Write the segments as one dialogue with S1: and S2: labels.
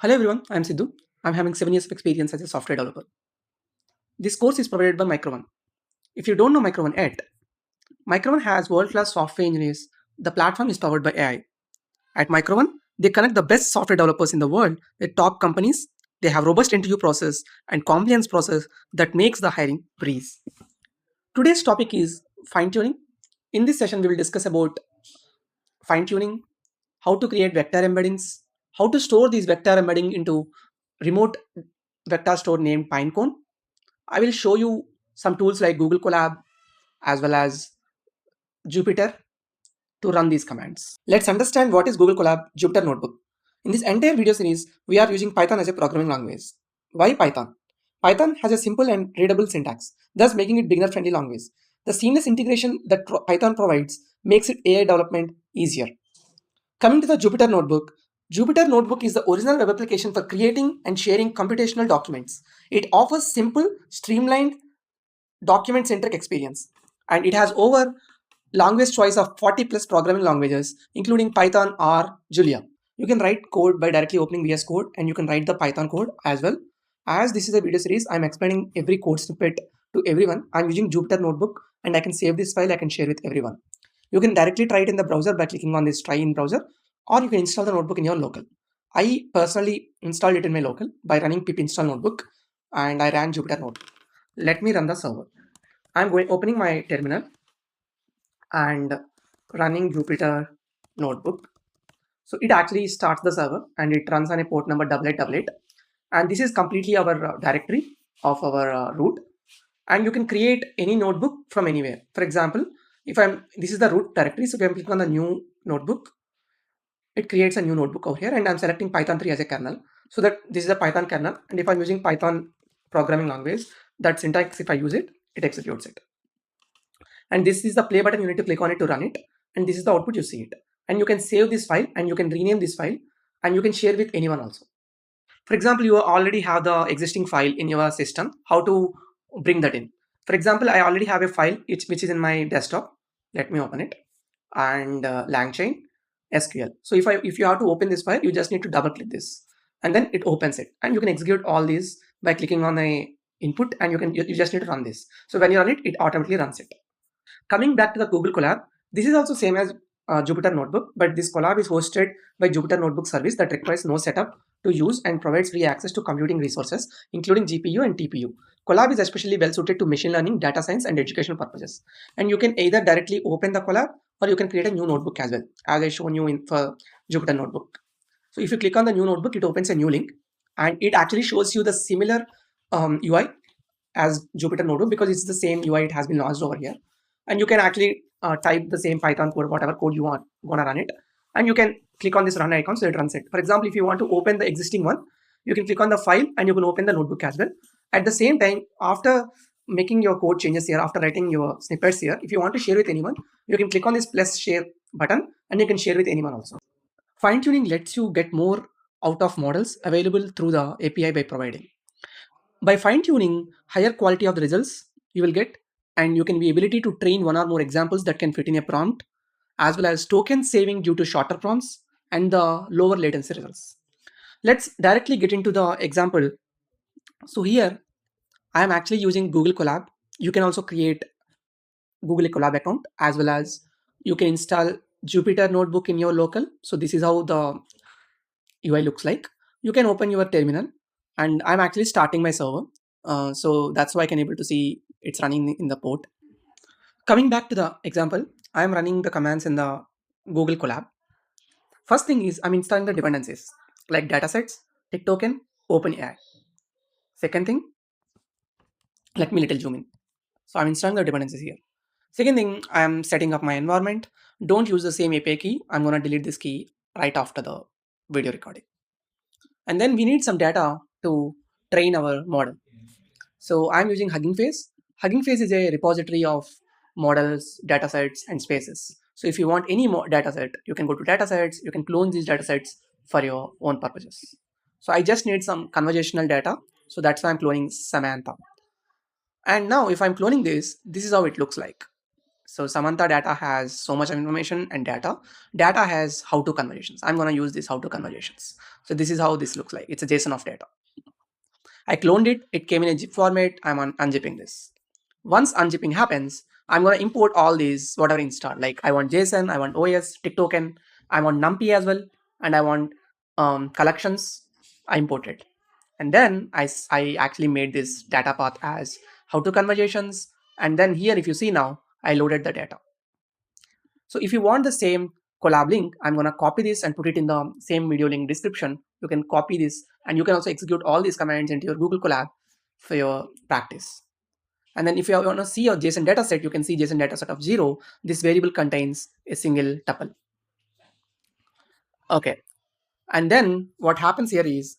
S1: Hello everyone, I am Sidhu. I'm having 7 years of experience as a software developer. This course is provided by Micro1. If you don't know Micro1 yet, Micro1 has world-class software engineers. The platform is powered by AI. At Micro1, they connect the best software developers in the world with top companies. They have robust interview process and compliance process that makes the hiring breeze. Today's topic is fine-tuning. In this session, we will discuss about fine-tuning, how to create vector embeddings, how to store these vector embedding into remote vector store named Pinecone. I will show you some tools like Google Colab as well as Jupyter to run these commands. Let's understand what is Google Colab Jupyter Notebook. In this entire video series, we are using Python as a programming language. Why Python? Python has a simple and readable syntax, thus making it beginner-friendly language. The seamless integration that Python provides makes it AI development easier. Coming to the Jupyter Notebook, Jupyter Notebook is the original web application for creating and sharing computational documents. It offers simple, streamlined, document-centric experience, and it has over language choice of 40 plus programming languages, including Python or Julia. You can write code by directly opening VS Code, and you can write the Python code as well. As this is a video series, I'm explaining every code snippet to everyone. I'm using Jupyter Notebook, and I can save this file. I can share with everyone. You can directly try it in the browser by clicking on this try in browser, or you can install the notebook in your local. I personally installed it in my local by running pip install notebook, and I ran Jupyter Notebook. Let me run the server. I'm opening my terminal and running Jupyter Notebook. So it actually starts the server and it runs on a port number 8888. And this is completely our directory of our root. And you can create any notebook from anywhere. For example, this is the root directory. So if I'm clicking on the new notebook, it creates a new notebook over here, and I'm selecting Python 3 as a kernel. So that this is a Python kernel. And if I'm using Python programming language, that syntax, if I use it, it executes it. And this is the play button. You need to click on it to run it, and this is the output. You see it, and you can save this file, and you can rename this file, and you can share with anyone also. For example, you already have the existing file in your system. How to bring that in? For example, I already have a file which is in my desktop. Let me open it, and langchain SQL. So if you have to open this file, you just need to double click this, and then it opens it, and you can execute all these by clicking on the input, and you just need to run this. So when you run it, it automatically runs it. Coming back to the Google Colab, this is also same as Jupyter Notebook, but this Colab is hosted by Jupyter Notebook service that requires no setup to use and provides free access to computing resources, including GPU and TPU. Colab is especially well suited to machine learning, data science, and educational purposes. And you can either directly open the Colab or you can create a new notebook as well, as I shown you in for Jupyter Notebook. So if you click on the new notebook, it opens a new link, and it actually shows you the similar UI as Jupyter Notebook because it's the same UI. It has been launched over here, and you can actually type the same Python code, whatever code you want gonna run it, and you can click on this run icon so it runs it. For example, if you want to open the existing one, you can click on the file and you can open the notebook as well. At the same time, after making your code changes here, after writing your snippets here, if you want to share with anyone, you can click on this plus share button and you can share with anyone also. Fine tuning lets you get more out of models available through the API by providing. By fine tuning higher quality of the results you will get, and you can be ability to train one or more examples that can fit in a prompt, as well as token saving due to shorter prompts and the lower latency results. Let's directly get into the example. So here I am actually using Google Colab. You can also create Google Colab account, as well as you can install Jupyter Notebook in your local. So this is how the UI looks like. You can open your terminal, and I'm actually starting my server. So that's why I can able to see it's running in the port. Coming back to the example, I'm running the commands in the Google Colab. First thing is I'm installing the dependencies like datasets, tick token, OpenAI. Second thing, let me little zoom in. So I'm installing the dependencies here. Second thing, I'm setting up my environment. Don't use the same API key. I'm gonna delete this key right after the video recording. And then we need some data to train our model. So I'm using HuggingFace. HuggingFace is a repository of models, datasets, and spaces. So if you want any more dataset, you can go to datasets, you can clone these datasets for your own purposes. So I just need some conversational data. So that's why I'm cloning Samantha. And now if I'm cloning this is how it looks like. So Samantha data has so much of information and data has how to conversations. I'm going to use this how to conversations. So this is how this looks like. It's a JSON of data. I cloned it, it came in a zip format. I'm unzipping this. Once unzipping happens, I'm going to import all these whatever installed. Like I want JSON, I want OS, tick token, I want NumPy as well, and I want collections. I imported. And then I actually made this data path as how to conversations. And then here, if you see now, I loaded the data. So if you want the same collab link, I'm going to copy this and put it in the same video link description. You can copy this and you can also execute all these commands into your Google Colab for your practice. And then if you want to see your JSON dataset, you can see JSON dataset of 0. This variable contains a single tuple. Okay. And then what happens here is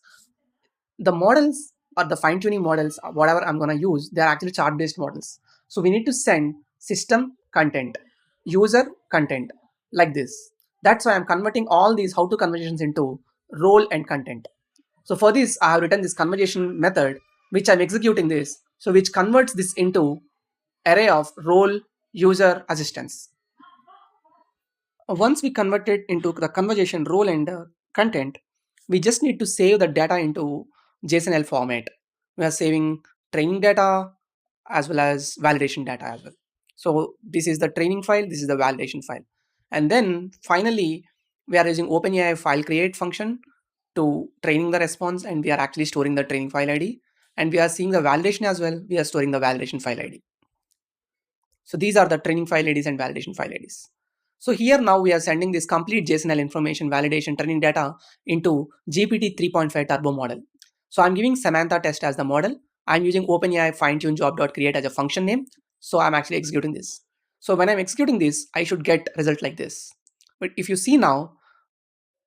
S1: the models or the fine-tuning models, whatever I'm going to use, they're actually chart-based models. So we need to send system content, user content like this. That's why I'm converting all these how-to conversations into role and content. So for this, I have written this conversation method, which I'm executing this. So which converts this into array of role, user, assistants. Once we convert it into the conversation role and content, we just need to save the data into JSON-L format. We are saving training data as well as validation data as well. So this is the training file, this is the validation file. And then finally, we are using OpenAI file create function to training the response, and we are actually storing the training file ID. And we are seeing the validation as well. We are storing the validation file ID. So these are the training file IDs and validation file IDs. So here now we are sending this complete JSON-L information validation training data into GPT 3.5 turbo model. So I'm giving Samantha test as the model. I'm using OpenAI fine-tune job.create as a function name. So I'm actually executing this. So when I'm executing this, I should get result like this. But if you see now,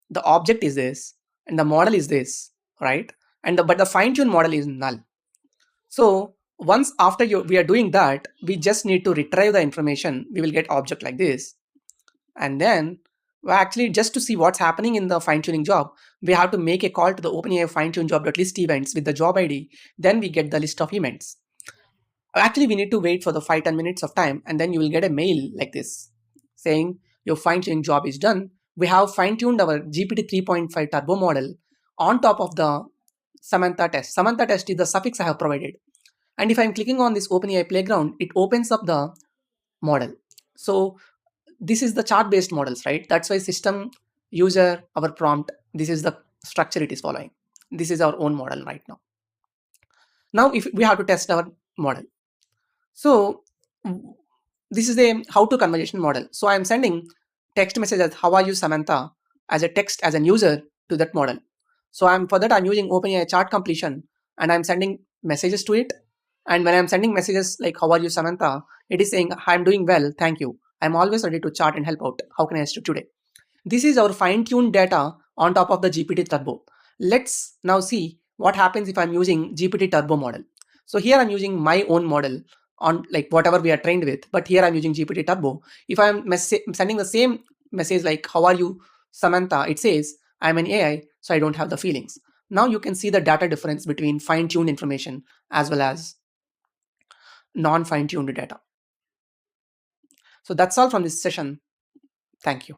S1: the object is this and the model is this, right? And but the fine-tune model is null. So once after we are doing that, we just need to retrieve the information. We will get object like this. And then actually just to see what's happening in the fine-tuning job, we have to make a call to the OpenAI fine-tune job.list events with the job ID. Then we get the list of events. Actually, we need to wait for the 5-10 minutes of time, and then you will get a mail like this saying your fine-tuning job is done. We have fine-tuned our GPT 3.5 turbo model on top of the Samantha test. Samantha test is the suffix I have provided. And if I'm clicking on this OpenAI playground, it opens up the model. So this is the chart-based models, right? That's why system, user, our prompt, this is the structure it is following. This is our own model right now. Now, if we have to test our model. So this is the how to conversation model. So I'm sending text message as how are you Samantha as a text as an user to that model. So for that I'm using OpenAI chart completion and I'm sending messages to it. And when I'm sending messages like how are you Samantha, it is saying I'm doing well, thank you. I'm always ready to chat and help out. How can I assist you today? This is our fine-tuned data on top of the GPT Turbo. Let's now see what happens if I'm using GPT Turbo model. So here I'm using my own model on like whatever we are trained with, but here I'm using GPT Turbo. If I'm sending the same message like how are you Samantha, it says I'm an AI, so I don't have the feelings. Now you can see the data difference between fine-tuned information as well as non-fine-tuned data. So that's all from this session. Thank you.